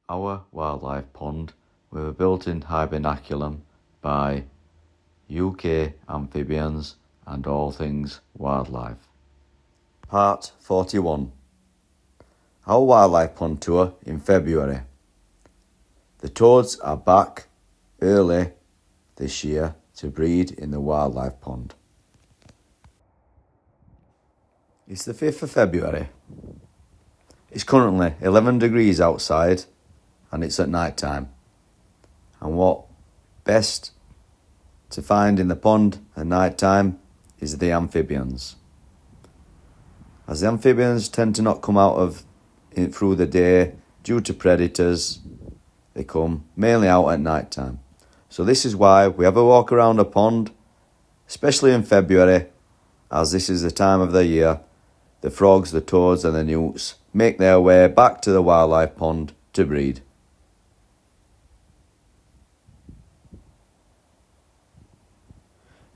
Our wildlife pond with a built-in Hibernaculum by UK Amphibians and all things wildlife. Part 41. Our wildlife pond tour in February. The toads are back early this year to breed in the wildlife pond. It's the 5th of February. It's currently 11 degrees outside and it's at night time. And what best to find in the pond at night time is the amphibians. As the amphibians tend to not come out through the day due to predators, they come mainly out at night time. So this is why we have a walk around a pond, especially in February, as this is the time of the year the frogs, the toads and the newts make their way back to the wildlife pond to breed.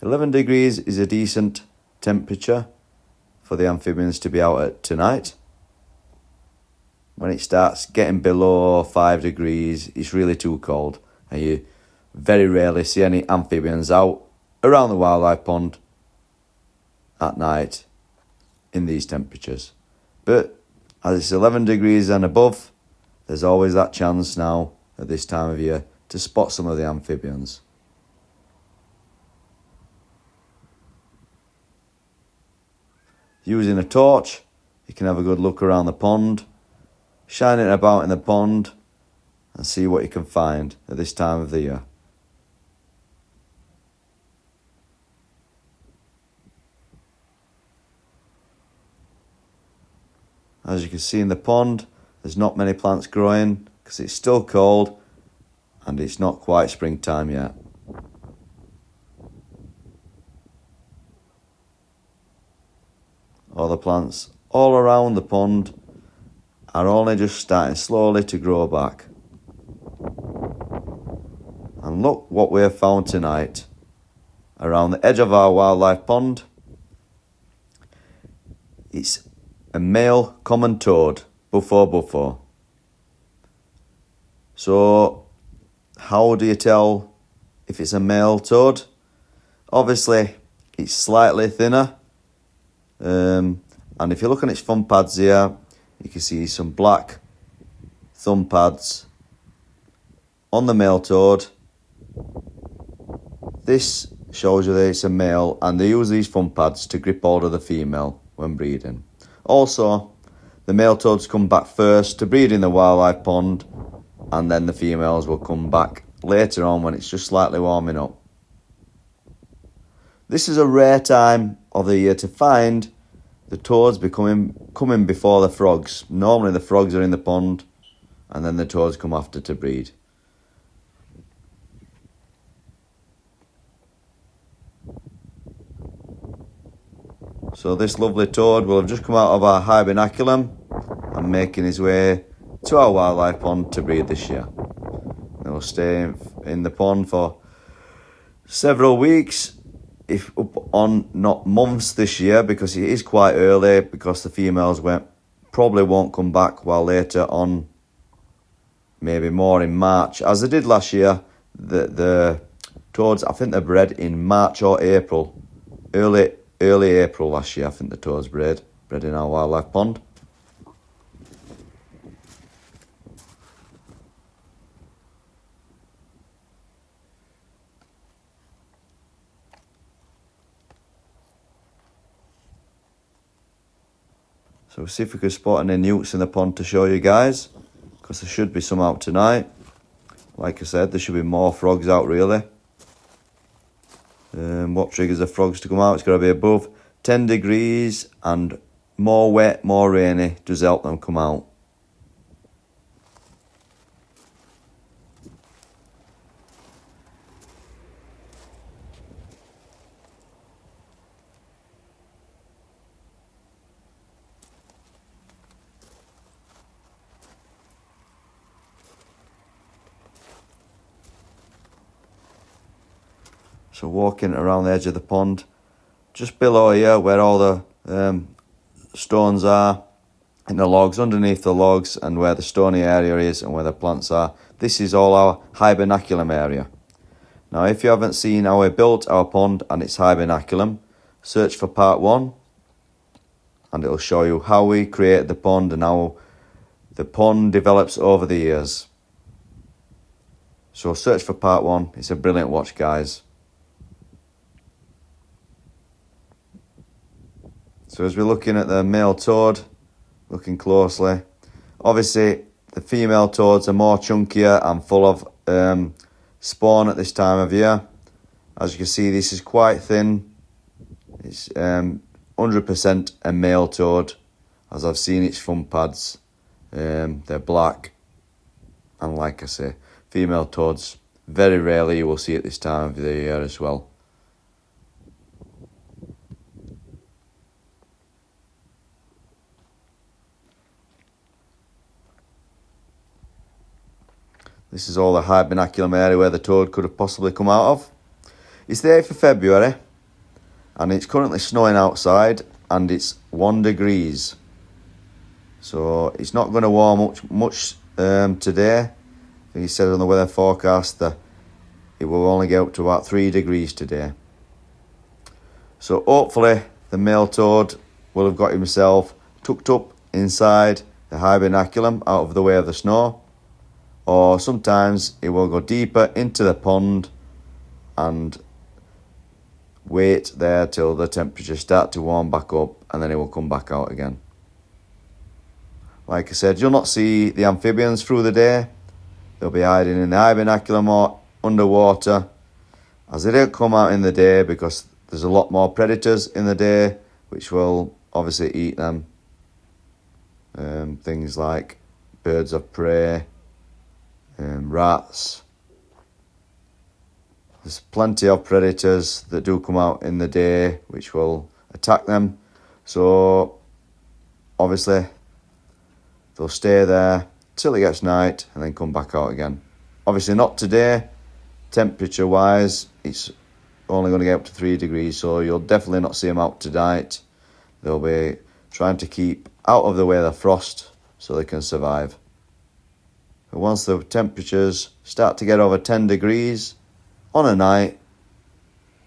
"11 degrees is a decent temperature for the amphibians to be out at tonight. When it starts getting below 5 degrees, it's really too cold, and you very rarely see any amphibians out around the wildlife pond at night in these temperatures. But as it's 11 degrees and above, there's always that chance now at this time of year to spot some of the amphibians. Using a torch, you can have a good look around the pond, shine it about in the pond and see what you can find at this time of the year. As you can see in the pond, there's not many plants growing because it's still cold and it's not quite springtime yet. All the plants all around the pond are only just starting slowly to grow back. And look what we have found tonight around the edge of our wildlife pond. It's a male common toad, Bufo Bufo. So how do you tell if it's a male toad? Obviously it's slightly thinner. And if you look on its thumb pads here, you can see some black thumb pads on the male toad. This shows you that it's a male, and they use these thumb pads to grip hold of the female when breeding. Also, the male toads come back first to breed in the wildlife pond, and then the females will come back later on when it's just slightly warming up. This is a rare time of the year to find the toads coming before the frogs. Normally the frogs are in the pond and then the toads come after to breed. So this lovely toad will have just come out of our hibernaculum and making his way to our wildlife pond to breed this year. They will stay in the pond for several weeks, if up on not months this year, because it is quite early, because the females probably won't come back while later on, maybe more in March, as they did last year. The toads, I think they're bred in March or April, early April last year. I think the toads bred in our wildlife pond. So we'll see if we can spot any newts in the pond to show you guys, because there should be some out tonight. Like I said, there should be more frogs out really. What triggers the frogs to come out? It's got to be above 10 degrees and more wet, more rainy does help them come out. So walking around the edge of the pond, just below here where all the stones are, in the logs, underneath the logs, and where the stony area is and where the plants are. This is all our Hibernaculum area. Now, if you haven't seen how we built our pond and its Hibernaculum, search for part 1 and it'll show you how we create the pond and how the pond develops over the years. So search for part 1. It's a brilliant watch, guys. So as we're looking at the male toad, looking closely, obviously the female toads are more chunkier and full of spawn at this time of year. As you can see, this is quite thin. It's 100% a male toad, as I've seen its thumb pads. They're black, and like I say, female toads very rarely you will see at this time of the year as well. This is all the Hibernaculum area where the toad could have possibly come out of. It's the 8th of February and it's currently snowing outside and it's 1 degrees. So it's not going to warm much today. I think it says on the weather forecast that it will only get up to about 3 degrees today. So hopefully the male toad will have got himself tucked up inside the Hibernaculum out of the way of the snow. Or sometimes it will go deeper into the pond and wait there till the temperatures start to warm back up, and then it will come back out again. Like I said, you'll not see the amphibians through the day. They'll be hiding in the Hibernaculum or underwater, as they don't come out in the day because there's a lot more predators in the day which will obviously eat them. Things like birds of prey, rats. There's plenty of predators that do come out in the day which will attack them. So obviously they'll stay there till it gets night and then come back out again. Obviously not today. Temperature wise, it's only going to get up to 3 degrees, so you'll definitely not see them out tonight. They'll be trying to keep out of the way of the frost so they can survive. But once the temperatures start to get over 10 degrees on a night,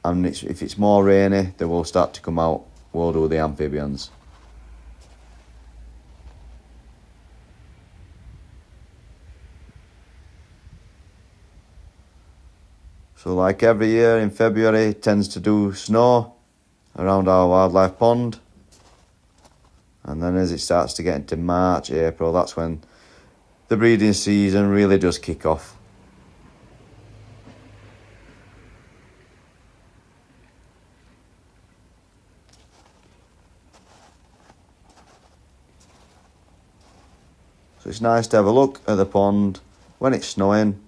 and if it's more rainy, they will start to come out. We'll do the amphibians. So like every year in February, it tends to do snow around our wildlife pond. And then as it starts to get into March, April, that's when the breeding season really does kick off. So it's nice to have a look at the pond when it's snowing.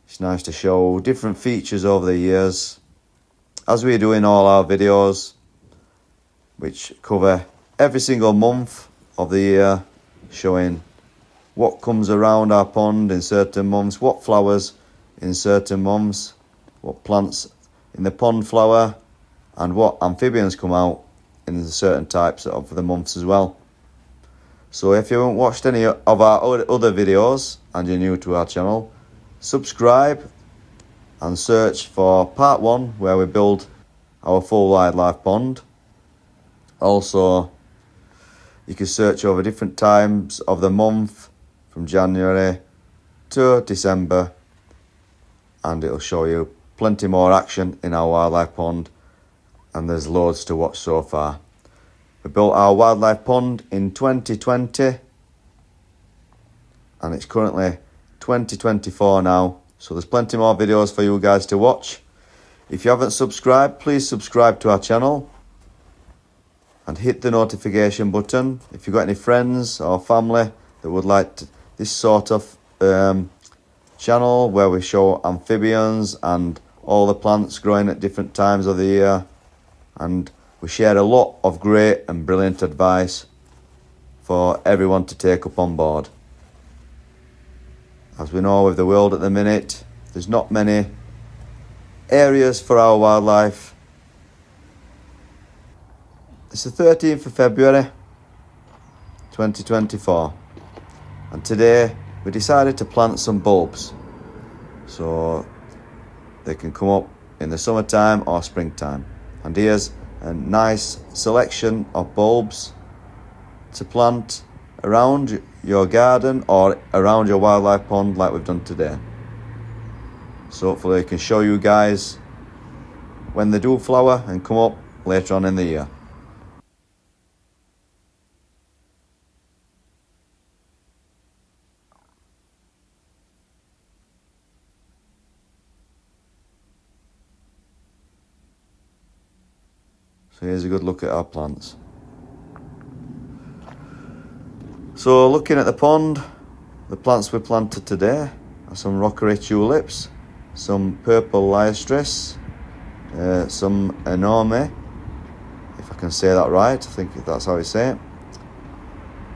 It's nice to show different features over the years, as we do in all our videos, which cover every single month of the year, showing what comes around our pond in certain months, what flowers in certain months, what plants in the pond flower, and what amphibians come out in certain types of the months as well. So if you haven't watched any of our other videos and you're new to our channel, subscribe and search for part 1 where we build our full wildlife pond. Also, you can search over different times of the month from January to December, and it'll show you plenty more action in our wildlife pond, and there's loads to watch so far. We built our wildlife pond in 2020 and it's currently 2024 now, so there's plenty more videos for you guys to watch. If you haven't subscribed, please subscribe to our channel and hit the notification button. If you've got any friends or family that would like this sort of channel where we show amphibians and all the plants growing at different times of the year, and we share a lot of great and brilliant advice for everyone to take up on board. As we know, with the world at the minute, there's not many areas for our wildlife. It's the 13th of February 2024. And today we decided to plant some bulbs so they can come up in the summertime or springtime. And here's a nice selection of bulbs to plant around your garden or around your wildlife pond like we've done today. So hopefully I can show you guys when they do flower and come up later on in the year. So here's a good look at our plants. So looking at the pond, the plants we planted today are some rockery tulips, some purple lyostris, some enorme, if I can say that right, I think that's how you say it.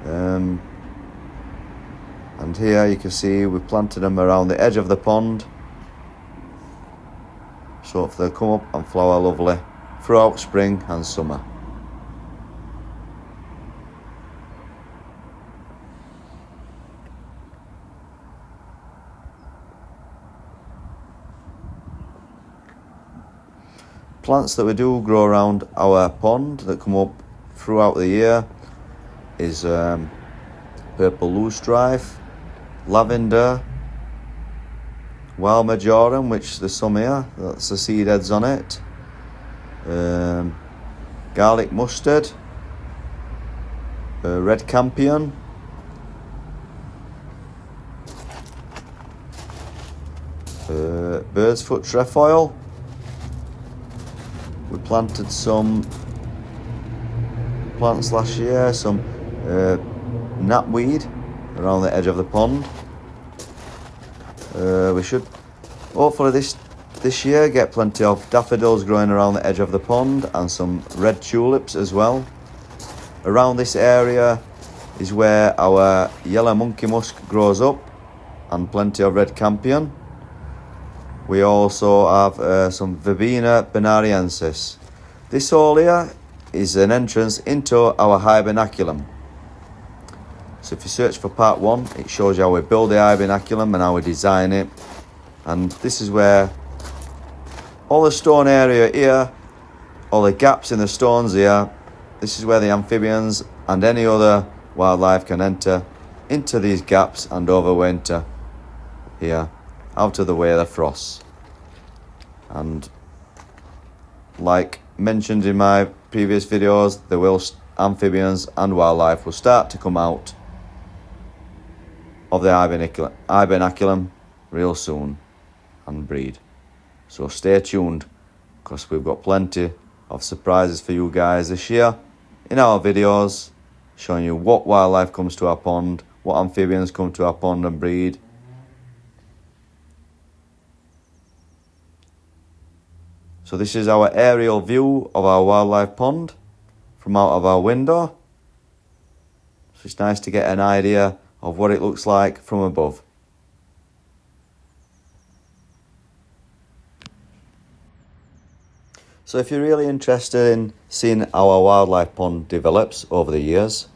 And here you can see we planted them around the edge of the pond, so if they'll come up and flower lovely throughout spring and summer. Plants that we do grow around our pond that come up throughout the year is purple loosestrife, lavender, wild majorum, which there's some here, that's the seed heads on it, garlic mustard, red campion, bird's foot trefoil. We planted some plants last year, some knapweed around the edge of the pond. We should hopefully this year get plenty of daffodils growing around the edge of the pond and some red tulips as well. Around this area is where our yellow monkey musk grows up and plenty of red campion. We also have some Verbena bonariensis. This hole here is an entrance into our Hibernaculum. So if you search for part 1, it shows you how we build the Hibernaculum and how we design it. And this is where all the stone area here, all the gaps in the stones here, this is where the amphibians and any other wildlife can enter into these gaps and overwinter here, out of the way of the frosts. And like mentioned in my previous videos, amphibians and wildlife will start to come out of the Hibernaculum real soon and breed. So stay tuned, because we've got plenty of surprises for you guys this year in our videos, showing you what wildlife comes to our pond, what amphibians come to our pond and breed. So this is our aerial view of our wildlife pond from out of our window. So it's nice to get an idea of what it looks like from above. So if you're really interested in seeing how our wildlife pond develops over the years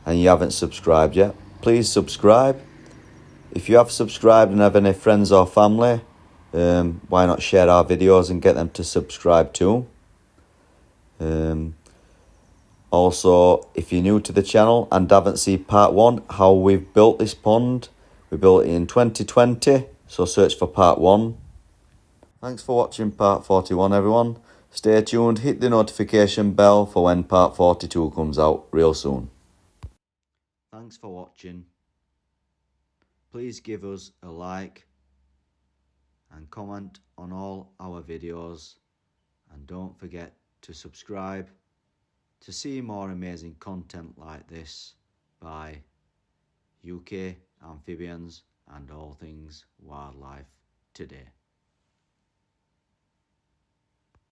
and you haven't subscribed yet, please subscribe. If you have subscribed and have any friends or family, why not share our videos and get them to subscribe too. Also, if you're new to the channel and haven't seen part 1, how we've built this pond, we built it in 2020, so search for part 1. Thanks for watching part 41, everyone. Stay tuned, hit the notification bell for when part 42 comes out real soon. Thanks for watching. Please give us a like and comment on all our videos, and don't forget to subscribe to see more amazing content like this by UK Amphibians and all things wildlife today.